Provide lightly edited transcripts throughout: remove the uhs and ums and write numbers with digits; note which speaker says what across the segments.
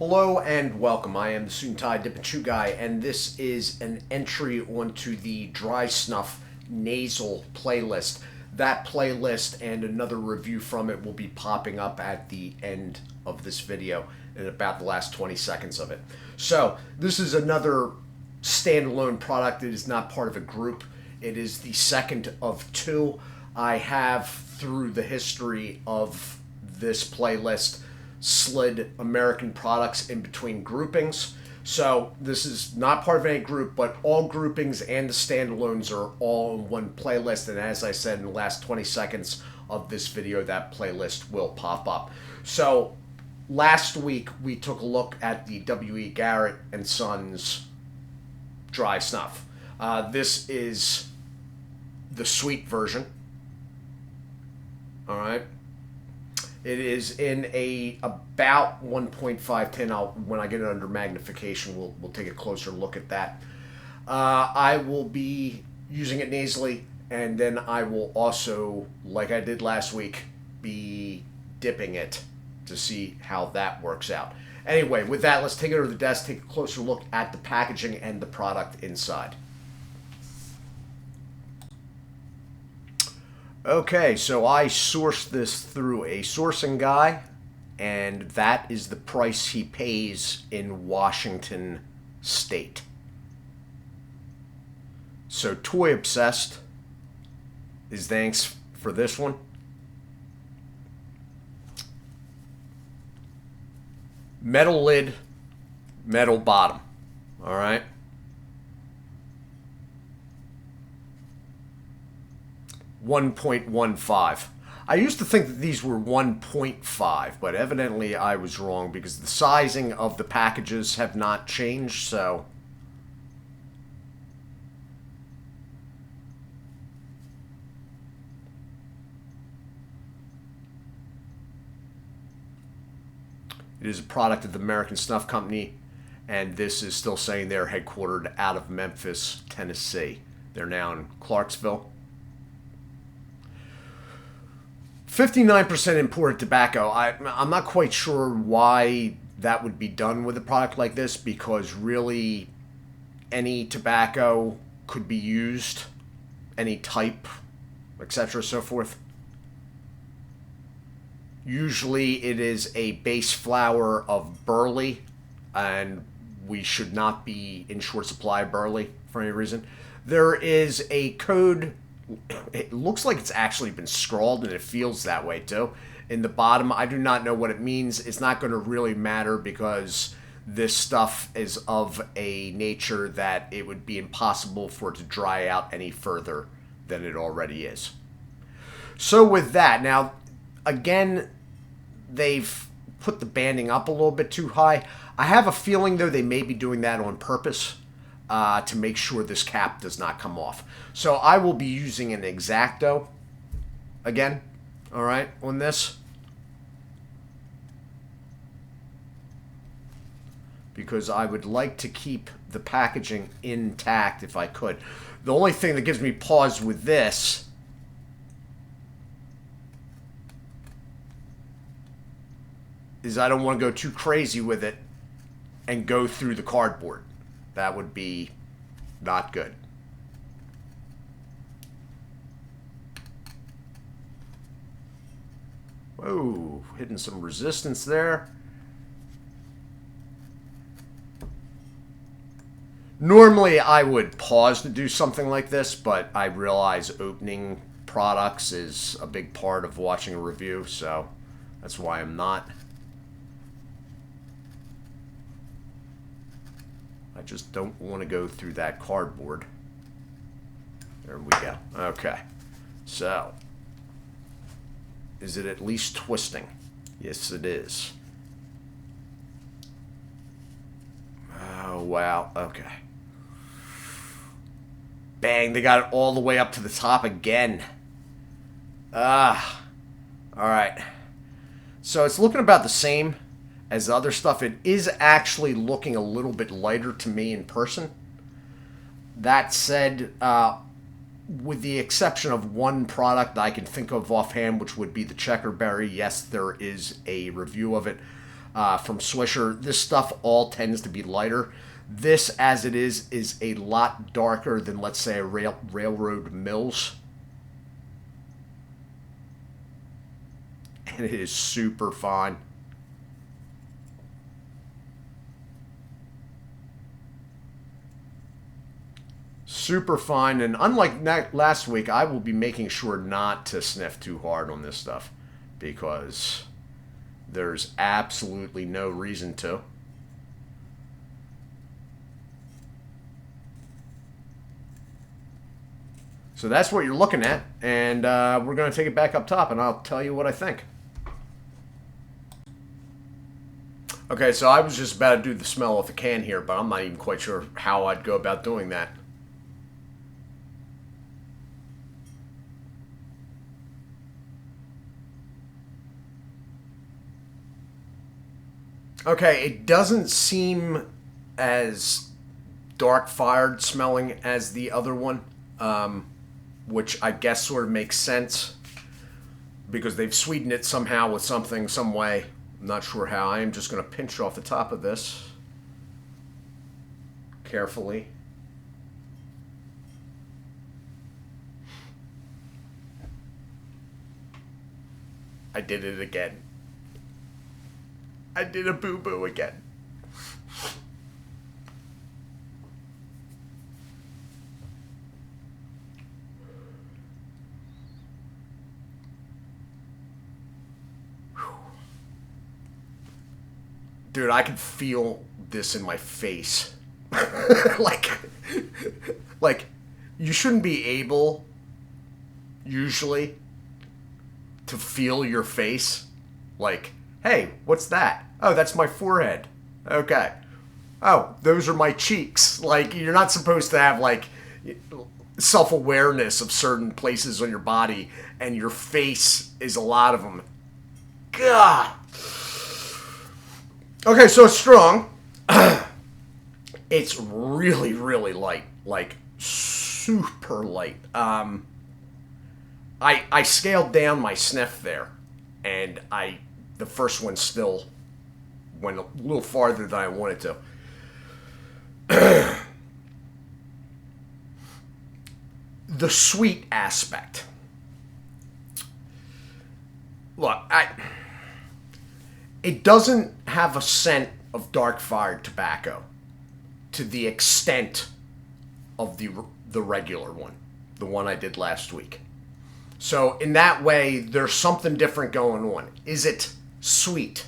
Speaker 1: Hello and welcome. I am the Suit&Tie Dip&ChewGuy, and this is an entry onto the Dry Snuff Nasal playlist. That playlist and another review from it will be popping up at the end of this video in about the last 20 seconds of it. So this is another standalone product. It is not part of a group. It is the second of two I have through the history of this playlist slid American products in between groupings. So this is not part of any group, but all groupings and the standalones are all in one playlist. And as I said, in the last 20 seconds of this video, that playlist will pop up. So last week we took a look at the W.E.Garrett and Sons Dry Snuff. This is the sweet version. All right. It is in about 1.5 tin. When I get it under magnification, we'll take a closer look at that. I will be using it nasally, and then I will also, like I did last week, be dipping it to see how that works out. Anyway, with that, let's take it over the desk, take a closer look at the packaging and the product inside. Okay, so I sourced this through a sourcing guy, and that is the price he pays in Washington State. So Toy Obsessed is thanks for this one. Metal lid, metal bottom. All right. 1.15. I used to think that these were 1.5, but evidently I was wrong because the sizing of the packages have not changed, so it is a product of the American Snuff Company, and this is still saying they're headquartered out of Memphis, Tennessee. They're now in Clarksville. 59% imported tobacco. I'm not quite sure why that would be done with a product like this, because really any tobacco could be used, any type, etc., so forth. Usually it is a base flour of burley, and we should not be in short supply of burley for any reason. There is a code. It looks like it's actually been scrawled, and it feels that way too. In the bottom, I do not know what it means. It's not going to really matter because this stuff is of a nature that it would be impossible for it to dry out any further than it already is. So with that, now, again, they've put the banding up a little bit too high. I have a feeling, though, they may be doing that on purpose. To make sure this cap does not come off. So I will be using an X-Acto again, all right, on this. Because I would like to keep the packaging intact if I could. The only thing that gives me pause with this is I don't want to go too crazy with it and go through the cardboard. That would be not good. Whoa, hitting some resistance there. Normally I would pause to do something like this, but I realize opening products is a big part of watching a review, so that's why I'm not. I just don't want to go through that cardboard. There we go. Okay. So, is it at least twisting? Yes, it is. Oh, wow. Okay. Bang, they got it all the way up to the top again. All right. So, it's looking about the same as the other stuff. It is actually looking a little bit lighter to me in person. That said, with the exception of one product I can think of offhand, which would be the Checkerberry, yes, there is a review of it. from Swisher. This stuff all tends to be lighter. This, as it is a lot darker than, let's say, a Railroad Mills. And it is super fine. Super fine, and unlike last week, I will be making sure not to sniff too hard on this stuff because there's absolutely no reason to. So that's what you're looking at, and we're going to take it back up top, and I'll tell you what I think. Okay, so I was just about to do the smell off the can here, but I'm not even quite sure how I'd go about doing that. Okay, it doesn't seem as dark-fired smelling as the other one, which I guess sort of makes sense because they've sweetened it somehow with something, some way. I'm not sure how. I am just going to pinch off the top of this carefully. I did it again. I did a boo-boo again. Dude, I can feel this in my face. like, you shouldn't be able, usually, to feel your face. Like, hey, what's that? Oh, that's my forehead. Okay. Oh, those are my cheeks. Like, you're not supposed to have, like, self-awareness of certain places on your body, and your face is a lot of them. God. Okay, so it's strong. It's really, really light. Like, super light. I scaled down my sniff there, and the first one still went a little farther than I wanted to. The sweet aspect. Look, it doesn't have a scent of dark-fired tobacco to the extent of the regular one, the one I did last week. So in that way, there's something different going on. Is it sweet?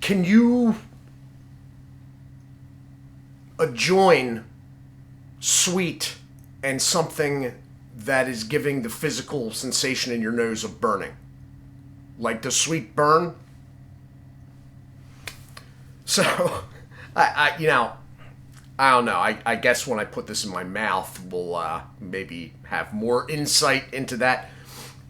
Speaker 1: Can you adjoin sweet and something that is giving the physical sensation in your nose of burning? Like, does sweet burn? So, I don't know. I guess when I put this in my mouth, we'll maybe have more insight into that.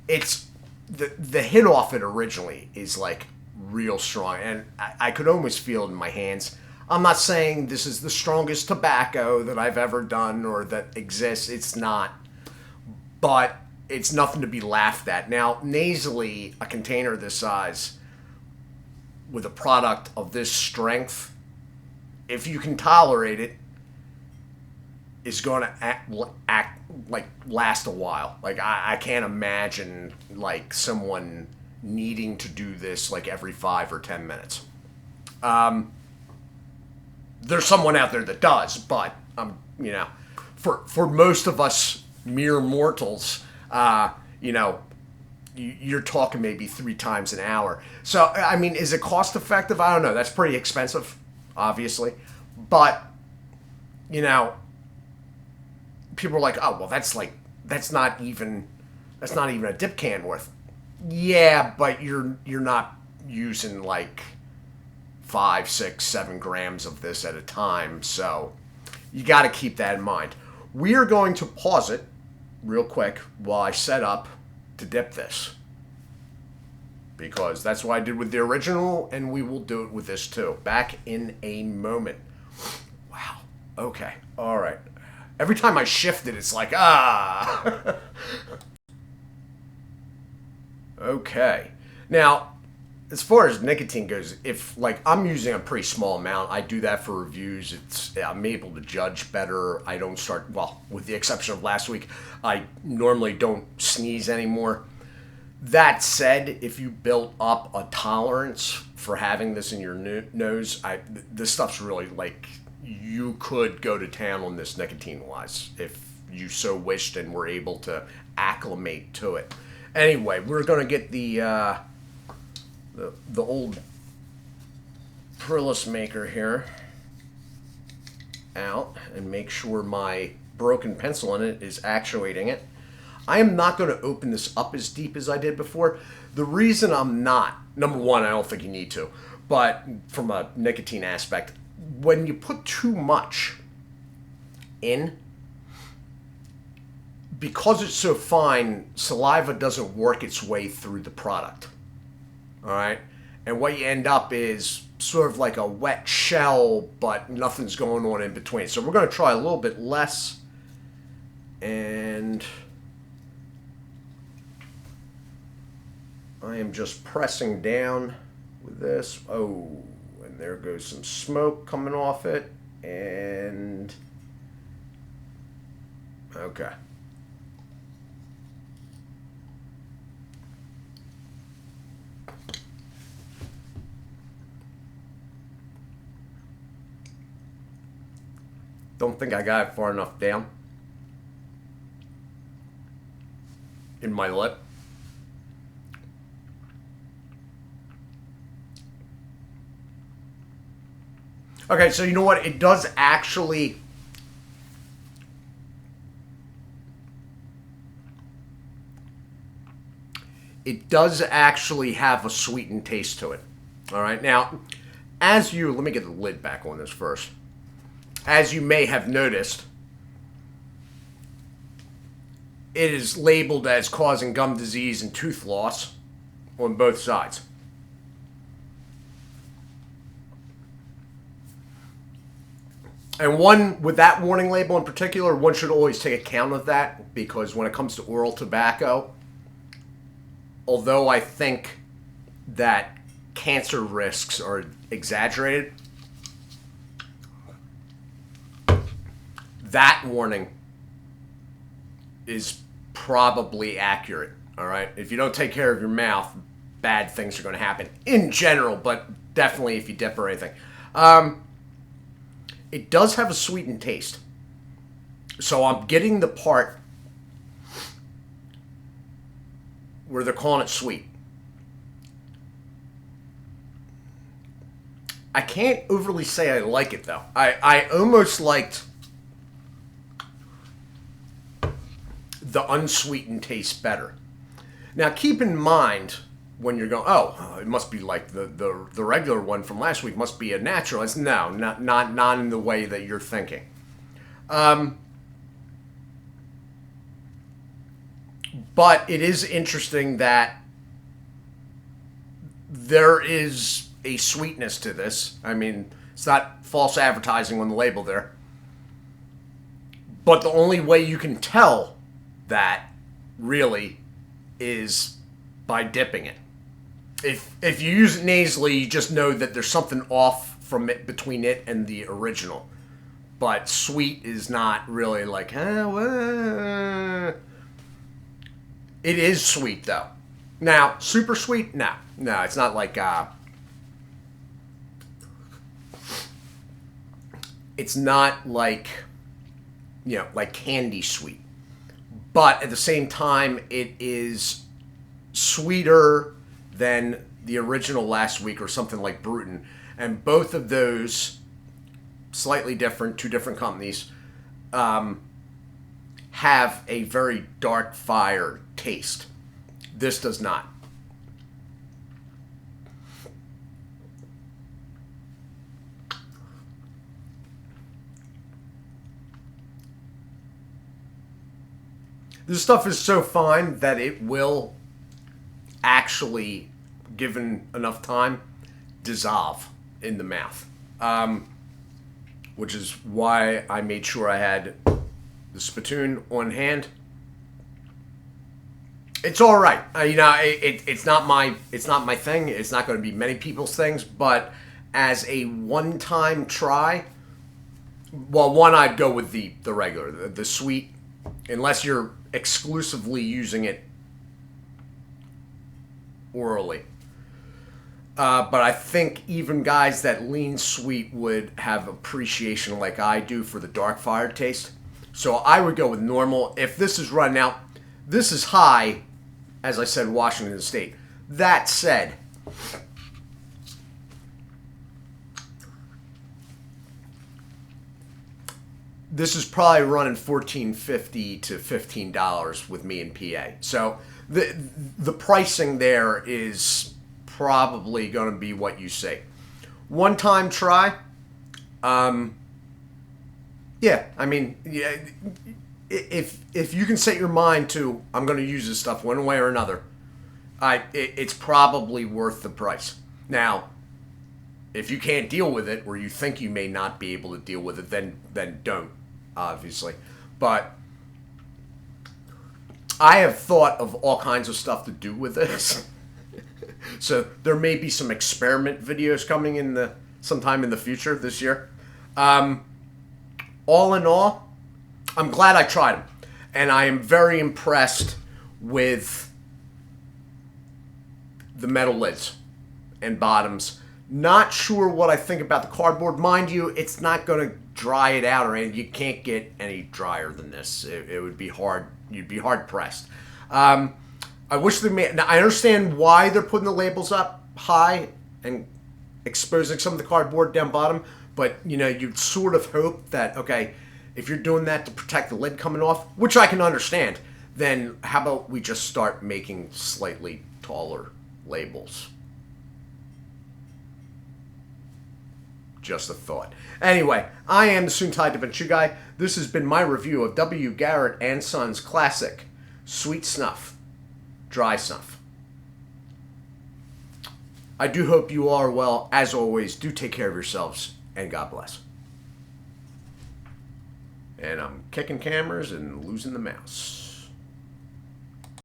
Speaker 1: It's the hit off it originally is like real strong, and I could almost feel it in my hands. I'm not saying this is the strongest tobacco that I've ever done or that exists. It's not, but it's nothing to be laughed at. Now, nasally, a container this size with a product of this strength, if you can tolerate it, is going to act like last a while. Like, I can't imagine like someone needing to do this like every 5 or 10 minutes. There's someone out there that does, but for most of us mere mortals, you're talking maybe 3 times an hour. So, I mean, is it cost effective? I don't know. That's pretty expensive, obviously. But, people are like, oh, well, that's not even a dip can worth. Yeah, but you're not using like 5, 6, 7 grams of this at a time. So you got to keep that in mind. We are going to pause it real quick while I set up to dip this, because that's what I did with the original, and we will do it with this too. Back in a moment. Wow. Okay. All right. Every time I shift it, it's like, ah. Okay. Now, as far as nicotine goes, if like I'm using a pretty small amount, I do that for reviews. I'm able to judge better. I don't start, well, with the exception of last week, I normally don't sneeze anymore. That said, if you built up a tolerance for having this in your nose, this stuff's really like, you could go to town on this nicotine wise if you so wished and were able to acclimate to it. Anyway, we're gonna get the old Prillis maker here out and make sure my broken pencil in it is actuating it. I am not going to open this up as deep as I did before. The reason I'm not, number one, I don't think you need to, but from a nicotine aspect, when you put too much in, because it's so fine, saliva doesn't work its way through the product. All right? And what you end up is sort of like a wet shell, but nothing's going on in between. So we're going to try a little bit less. And I am just pressing down with this. Oh, and there goes some smoke coming off it. And okay. Don't think I got it far enough down in my lip. Okay, so you know what? It does actually... It does actually have a sweetened taste to it. All right, now, let me get the lid back on this first. As you may have noticed, it is labeled as causing gum disease and tooth loss on both sides. And one, with that warning label in particular, one should always take account of that, because when it comes to oral tobacco, although I think that cancer risks are exaggerated, that warning is probably accurate, all right? If you don't take care of your mouth, bad things are going to happen in general, but definitely if you dip or anything. It does have a sweetened taste. So I'm getting the part where they're calling it sweet. I can't overly say I like it, though. I almost liked the unsweetened taste better. Now, keep in mind when you're going, it must be like the regular one from last week must be a natural. It's no, not in the way that you're thinking. But it is interesting that there is a sweetness to this. I mean, it's not false advertising on the label there. But the only way you can tell that really is by dipping it. If you use it nasally, you just know that there's something off from it between it and the original. But sweet is not really like, It is sweet though. Now, super sweet? No, it's not like it's not like, like candy sweet. But at the same time, it is sweeter than the original last week or something like Bruton. And both of those, slightly different, two different companies, have a very dark fire taste. This does not. This stuff is so fine that it will actually, given enough time, dissolve in the mouth. Which is why I made sure I had the spittoon on hand. It's all right. It's not my thing. It's not going to be many people's things. But as a one-time try, well, one I'd go with the regular, the sweet, unless you're exclusively using it orally. But I think even guys that lean sweet would have appreciation like I do for the dark fire taste. So I would go with normal. If this is running out, this is high, as I said, Washington State. That said, this is probably running $14.50 to $15 with me in PA. So the pricing there is probably going to be what you say. One time try. Yeah, I mean, yeah, if you can set your mind to I'm going to use this stuff one way or another, it's probably worth the price. Now, if you can't deal with it, or you think you may not be able to deal with it, then don't, obviously. But I have thought of all kinds of stuff to do with this. So there may be some experiment videos coming in sometime in the future this year. All in all, I'm glad I tried them, and I am very impressed with the metal lids and bottoms. Not sure what I think about the cardboard. Mind you, it's not going to dry it out or anything. You can't get any drier than this. It would be hard. You'd be hard pressed. I wish they made. Now I understand why they're putting the labels up high and exposing some of the cardboard down bottom, but you'd sort of hope that, okay, if you're doing that to protect the lid coming off, which I can understand, then how about we just start making slightly taller labels? Just a thought. Anyway, I am the Suit&Tie Dip&ChewGuy. This has been my review of W.E.Garrett and Sons classic Sweet Snuff Dry Snuff. I do hope you are well. As always, do take care of yourselves, and God bless. And I'm kicking cameras and losing the mouse.